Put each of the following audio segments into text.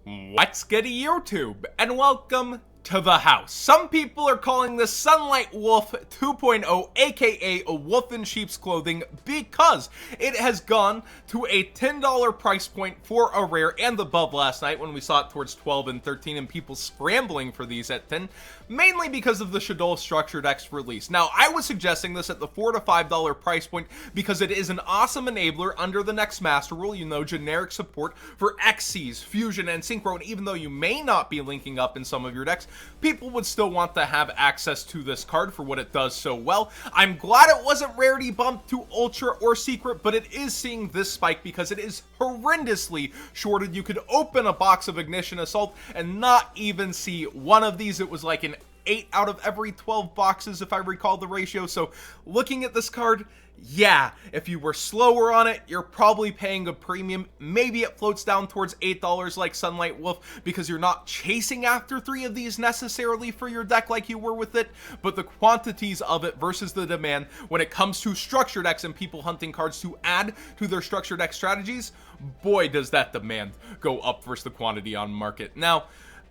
What's good YouTube, and welcome to the house. Some people are calling this Sunlight Wolf 2.0, aka a wolf in sheep's clothing, because it has gone to a $10 price point for a rare and above last night when we saw it towards 12 and 13 and people scrambling for these at 10, mainly because of the Shaddoll Structured X release. Now, I was suggesting this at the $4 to $5 price point because it is an awesome enabler under the next master rule, you know, generic support for XCs, Fusion, and Synchro, and even though you may not be linking up in some of your decks, people would still want to have access to this card for what it does so well. I'm glad it wasn't rarity bumped to Ultra or Secret, but it is seeing this spike because it is horrendously shorted. You could open a box of Ignition Assault and not even see one of these. It was like an 8 out of every 12 boxes, if I recall the ratio. So looking at this card, yeah, if you were slower on it, you're probably paying a premium. Maybe it floats down towards $8 like Sunlight Wolf because you're not chasing after 3 of these necessarily for your deck like you were with it, but the quantities of it versus the demand when it comes to structured decks and people hunting cards to add to their structured deck strategies, boy does that demand go up versus the quantity on market. Now,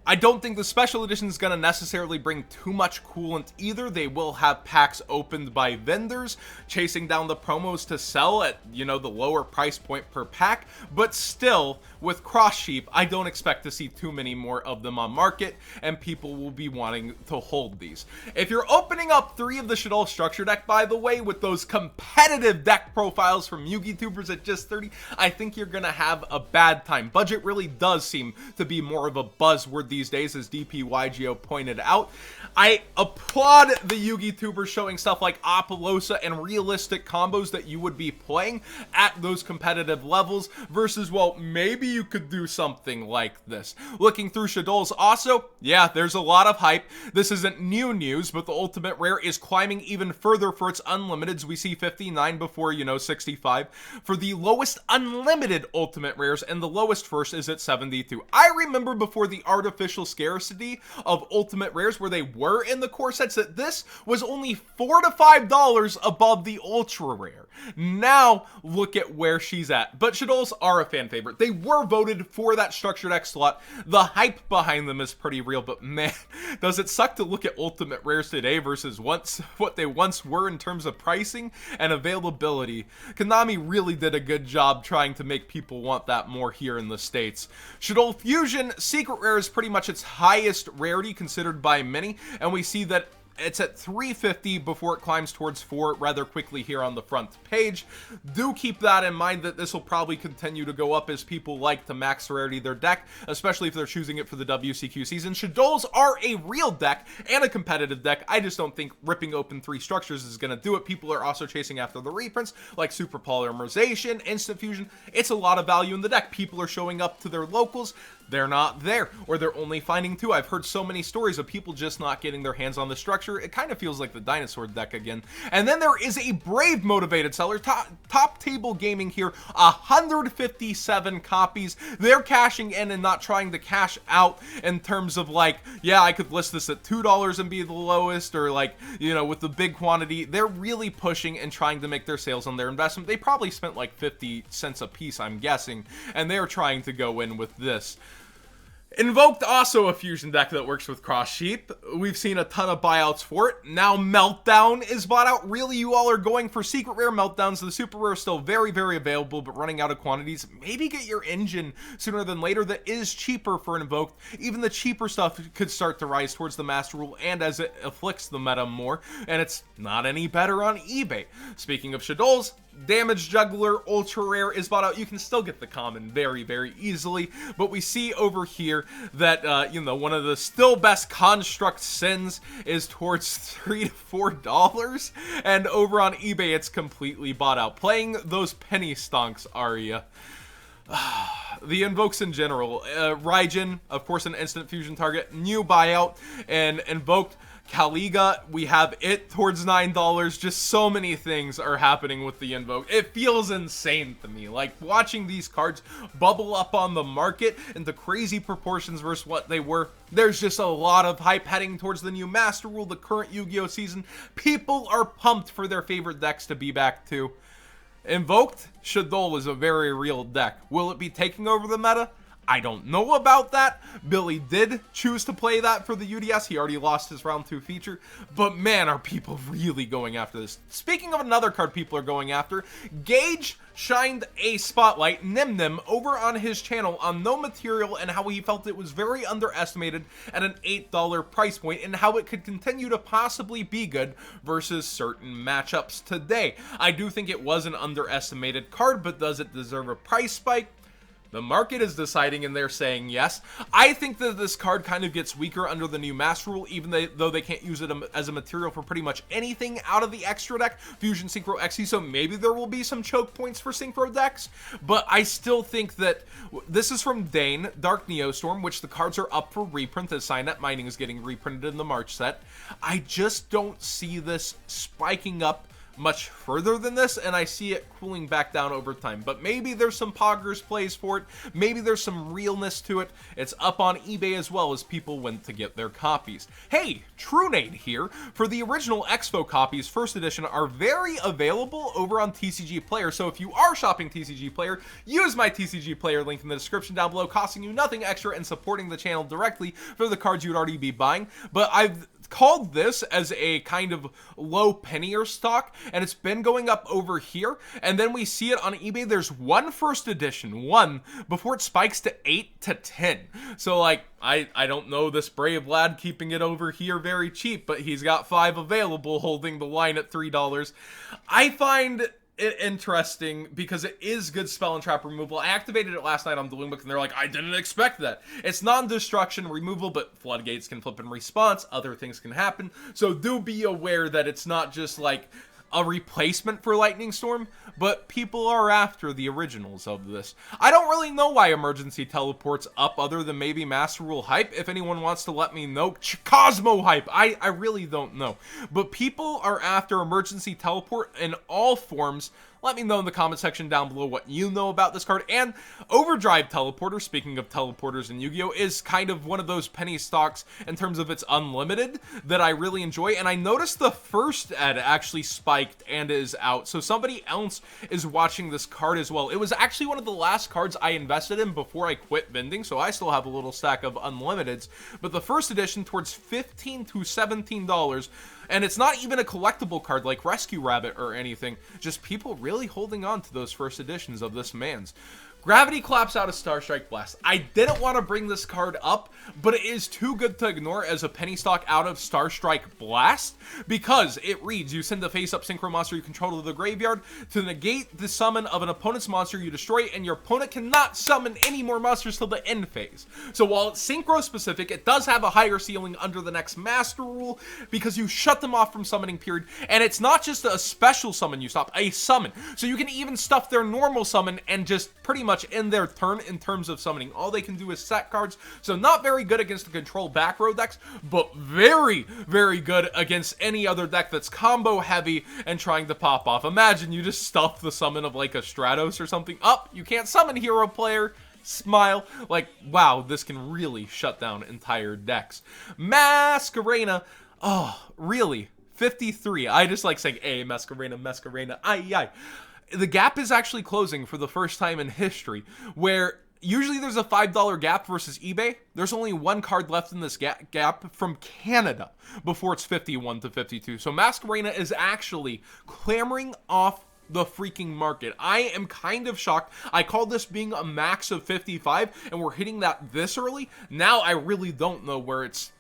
I don't think the special edition is going to necessarily bring too much coolant either. They will have packs opened by vendors, chasing down the promos to sell at, you know, the lower price point per pack. But still, with Cross Sheep, I don't expect to see too many more of them on market, and people will be wanting to hold these. If you're opening up 3 of the Shaddoll Structure deck, by the way, with those competitive deck profiles from Yugi Tubers at just 30, I think you're going to have a bad time. Budget really does seem to be more of a buzzword these days, as DPYGO pointed out. I applaud the Yugi Tubers showing stuff like Apollosa and realistic combos that you would be playing at those competitive levels versus, well, maybe you could do something like this. Looking through Shaddolls also, yeah, there's a lot of hype. This isn't new news, but the ultimate rare is climbing even further for its unlimiteds. We see 59 before, you know, 65 for the lowest unlimited ultimate rares, and the lowest first is at 72. I remember before the artificial scarcity of ultimate rares where they were in the core sets that this was only $4 to $5 above the ultra rare. Now look at where she's at. But Shaddolls are a fan favorite. They were voted for that structured X slot. The hype behind them is pretty real, but man, does it suck to look at ultimate rares today versus what they once were in terms of pricing and availability. Konami really did a good job trying to make people want that more here in the States. Shaddoll Fusion Secret Rare is pretty much its highest rarity considered by many, and we see that it's at 350 before it climbs towards 4 rather quickly here on the front page. Do keep that in mind that this will probably continue to go up as people like to max rarity their deck, especially if they're choosing it for the WCQ season. Shaddolls are a real deck and a competitive deck. I just don't think ripping open 3 structures is going to do it. People are also chasing after the reprints like Super Polymerization, Instant Fusion. It's a lot of value in the deck. People are showing up to their locals. They're not there, or they're only finding 2. I've heard so many stories of people just not getting their hands on the structure. It kind of feels like the dinosaur deck again. And then there is a brave motivated seller, top table gaming here, 157 copies. They're cashing in and not trying to cash out in terms of like, yeah, I could list this at $2 and be the lowest, or like, you know, with the big quantity. They're really pushing and trying to make their sales on their investment. They probably spent like 50 cents a piece, I'm guessing, and they're trying to go in with this. Invoked, also a fusion deck that works with Cross Sheep. We've seen a ton of buyouts for it. Now Meltdown is bought out. Really, you all are going for secret rare Meltdowns. The super rare is still very, very available, but running out of quantities. Maybe get your engine sooner than later. That is cheaper for Invoked. Even the cheaper stuff could start to rise towards the master rule, and as it afflicts the meta more, and it's not any better on eBay. Speaking of Shaddolls, Damage Juggler Ultra Rare is bought out. You can still get the common very, very easily, but we see over here that, you know, one of the still best construct sins is towards $3 to $4, and over on eBay it's completely bought out. Playing those penny stonks, Arya. The invokes in general, Raijin, of course, an instant fusion target, new buyout, and Invoked Caliga, we have it towards $9. Just so many things are happening with the Invoke. It feels insane to me. Like, watching these cards bubble up on the market into crazy proportions versus what they were. There's just a lot of hype heading towards the new Master Rule, the current Yu-Gi-Oh! Season. People are pumped for their favorite decks to be back too. Invoked, Shaddoll is a very real deck. Will it be taking over the meta? I don't know about that. Billy did choose to play that for the UDS. He already lost his round 2 feature. But man, are people really going after this. Speaking of another card people are going after, Gage shined a spotlight, Nim over on his channel on no material and how he felt it was very underestimated at an $8 price point and how it could continue to possibly be good versus certain matchups today. I do think it was an underestimated card, but does it deserve a price spike? The market is deciding and they're saying yes. I think that this card kind of gets weaker under the new Master Rule, even though they can't use it as a material for pretty much anything out of the extra deck, Fusion Synchro XE, so maybe there will be some choke points for Synchro decks, but I still think that this is from Dane, Dark Neostorm, which the cards are up for reprint as Signet Mining is getting reprinted in the March set. I just don't see this spiking up much further than this, and I see it cooling back down over time. But maybe there's some poggers plays for it, maybe there's some realness to it. It's up on eBay as well as people went to get their copies. Hey, TrueNade here. For the original Expo copies, first edition, are very available over on TCG Player, so if you are shopping TCG Player, use my TCG Player link in the description down below, costing you nothing extra and supporting the channel directly for the cards you'd already be buying. But I've called this as a kind of low pennier stock, and it's been going up over here, and then we see it on eBay. There's one first edition, one, before it spikes to 8 to 10. So like, I don't know this brave lad keeping it over here very cheap, but he's got 5 available holding the line at $3. I find it interesting because it is good spell and trap removal. I activated it last night on Duelist, and they're like, I didn't expect that. It's non-destruction removal, but floodgates can flip in response. Other things can happen. So do be aware that it's not just like a replacement for Lightning Storm, but people are after the originals of this. I don't really know why Emergency Teleport's up other than maybe Master Rule hype. If anyone wants to let me know, Cosmo hype. I really don't know. But people are after Emergency Teleport in all forms. Let me know in the comment section down below what you know about this card. And Overdrive Teleporter, speaking of teleporters in Yu-Gi-Oh!, is kind of one of those penny stocks in terms of its unlimited that I really enjoy. And I noticed the first ed actually spiked and is out. So somebody else is watching this card as well. It was actually one of the last cards I invested in before I quit vending, so I still have a little stack of unlimiteds. But the first edition towards $15 to $17. And it's not even a collectible card like Rescue Rabbit or anything. Just people really holding on to those first editions of this man's. Gravity Collapse out of Starstrike Blast. I didn't want to bring this card up, but it is too good to ignore as a penny stock out of Starstrike Blast, because it reads, you send a face-up synchro monster you control to the graveyard to negate the summon of an opponent's monster you destroy, and your opponent cannot summon any more monsters till the end phase. So while it's synchro specific, it does have a higher ceiling under the next Master Rule, because you shut them off from summoning period, and it's not just a special summon you stop, a summon. So you can even stuff their normal summon and just pretty much in their turn in terms of summoning. All they can do is set cards, so not very good against the control back row decks, but very, very good against any other deck that's combo heavy and trying to pop off. Imagine you just stuff the summon of like a Stratos or something. Up, you can't summon hero player. Smile. Like, wow, this can really shut down entire decks. Masquerena. Oh, really? 53. I just like saying, hey, Masquerena, aye. The gap is actually closing for the first time in history, where usually there's a $5 gap versus eBay. There's only one card left in this gap from Canada before it's 51 to 52. So Masquerena is actually clamoring off the freaking market. I am kind of shocked. I called this being a max of 55, and we're hitting that this early. Now I really don't know where it's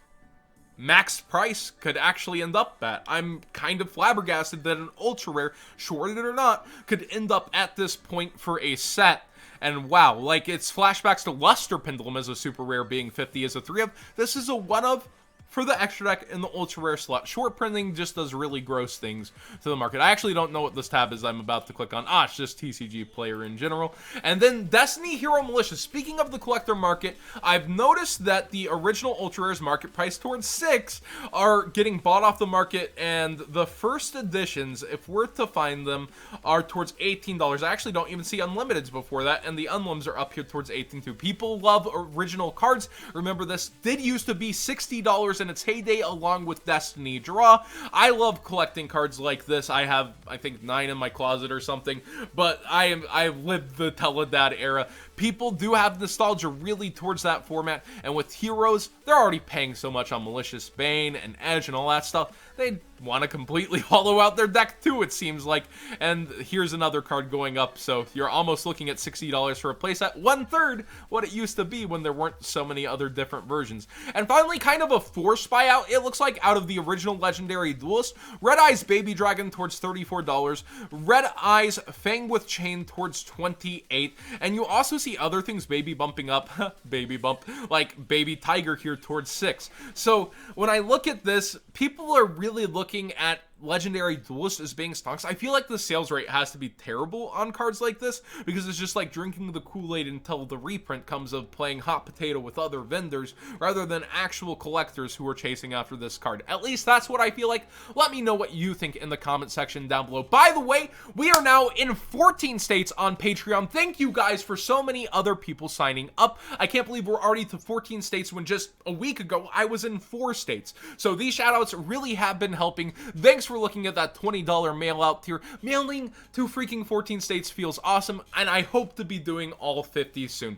max price could actually end up at. I'm kind of flabbergasted that an ultra rare, shorted or not, could end up at this point for a set. And wow, like, it's flashbacks to Luster Pendulum as a super rare being 50 as a 3 of. This is a 1 of for the extra deck in the ultra rare slot. Short printing just does really gross things to the market. I actually don't know what this tab is I'm about to click on. It's just TCG Player in general. And then Destiny Hero Militia. Speaking of the collector market, I've noticed that the original ultra rares market price towards 6 are getting bought off the market, and the first editions, if we're to find them, are towards $18. I actually don't even see unlimiteds before that, and the unlims are up here towards 18 too. People love original cards. Remember, this did used to be $60 $60 in its heyday along with Destiny Draw. I love collecting cards like this. I have, I think, 9 in my closet or something, but I've lived the Teledad era. People do have nostalgia really towards that format, and with heroes, they're already paying so much on Malicious Bane and Edge and all that stuff. They want to completely hollow out their deck too, it seems like. And here's another card going up, so you're almost looking at $60 for a playset, 1/3 what it used to be when there weren't so many other different versions. And finally, kind of a forced buyout, it looks like, out of the original legendary Duelist, Red Eyes Baby Dragon towards $34, Red Eyes Fang with Chain towards $28, and you also see other things baby bumping up, baby bump, like Baby Tiger here towards $6. So when I look at this, people are really looking at legendary Duelist as being stocks. I feel like the sales rate has to be terrible on cards like this, because it's just like drinking the Kool-Aid until the reprint comes of playing hot potato with other vendors rather than actual collectors who are chasing after this card. At least that's what I feel like. Let me know what you think in the comment section down below. By the way, we are now in 14 states on Patreon. Thank you guys for so many other people signing up. I can't believe we're already to 14 states when just a week ago I was in 4 states. So these shoutouts really have been helping. Thanks for looking at that $20 mail out tier. Mailing to freaking 14 states feels awesome, and I hope to be doing all 50 soon.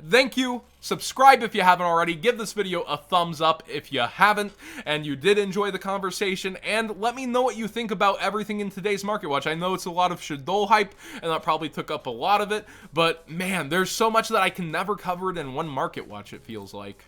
Thank you. Subscribe if you haven't already. Give this video a thumbs up if you haven't and you did enjoy the conversation, and let me know what you think about everything in today's Market Watch. I know it's a lot of Shaddoll hype, and that probably took up a lot of it, but man, there's so much that I can never cover it in one Market Watch, it feels like.